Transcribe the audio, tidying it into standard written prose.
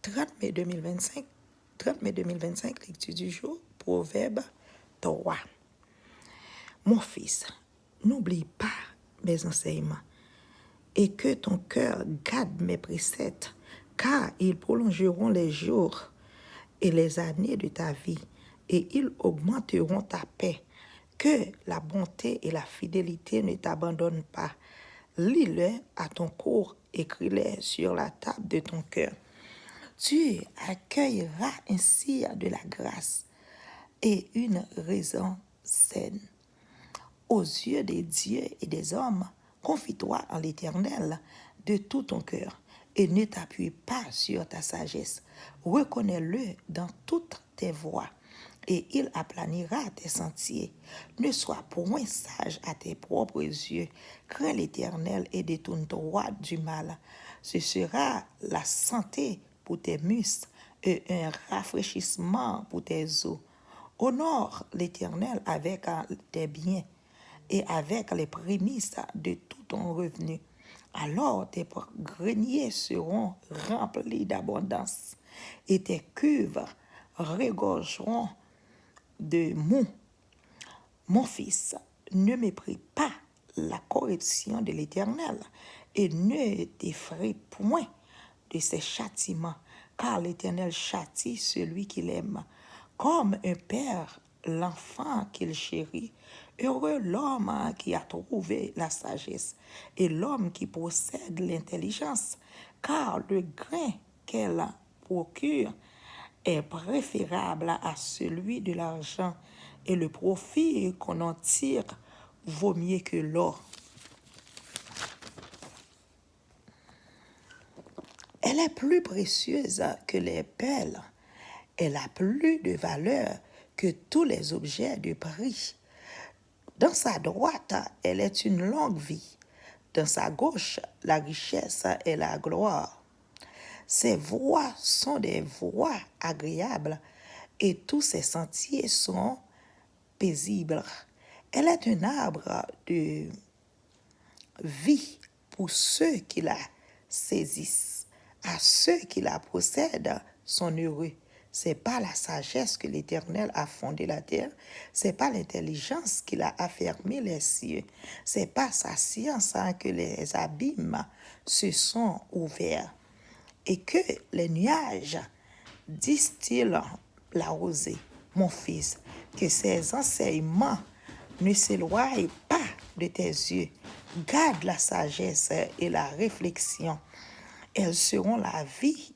30 mai 2025, 30 mai 2025, lecture du jour, Proverbe 3. Mon fils, n'oublie pas mes enseignements et que ton cœur garde mes préceptes, car ils prolongeront les jours et les années de ta vie, et ils augmenteront ta paix. Que la bonté et la fidélité ne t'abandonnent pas. Lis-les à ton cours, écris-les sur la table de ton cœur. Tu accueilleras ainsi de la grâce et une raison saine. Aux yeux des dieux et des hommes, confie-toi en l'Éternel de tout ton cœur et ne t'appuie pas sur ta sagesse. Reconnais-le dans toutes tes voies et il aplanira tes sentiers. Ne sois point sage à tes propres yeux. Crains l'Éternel et détourne-toi du mal. Ce sera la santé pour tes muscles et un rafraîchissement pour tes os. Honore l'Éternel avec tes biens et avec les prémices de tout ton revenu. Alors tes greniers seront remplis d'abondance et tes cuves regorgeront de mou. Mon fils, ne méprise pas la correction de l'Éternel et ne t'effraie point de ses châtiments, car l'Éternel châtie celui qu'il aime, comme un père l'enfant qu'il chérit. Heureux l'homme qui a trouvé la sagesse et l'homme qui possède l'intelligence, car le grain qu'elle procure est préférable à celui de l'argent, et le profit qu'on en tire vaut mieux que l'or. Elle est plus précieuse que les perles. Elle a plus de valeur que tous les objets de prix. Dans sa droite, elle est une longue vie. Dans sa gauche, la richesse et la gloire. Ses voies sont des voies agréables et tous ses sentiers sont paisibles. Elle est un arbre de vie pour ceux qui la saisissent. À ceux qui la possèdent sont heureux. C'est pas la sagesse que l'Éternel a fondé la terre. C'est pas l'intelligence qu'il a affermi les cieux. C'est pas sa science que les abîmes se sont ouverts. Et que les nuages distillent la rosée. Mon fils, que ces enseignements ne s'éloignent pas de tes yeux. Garde la sagesse et la réflexion. Elles seront la vie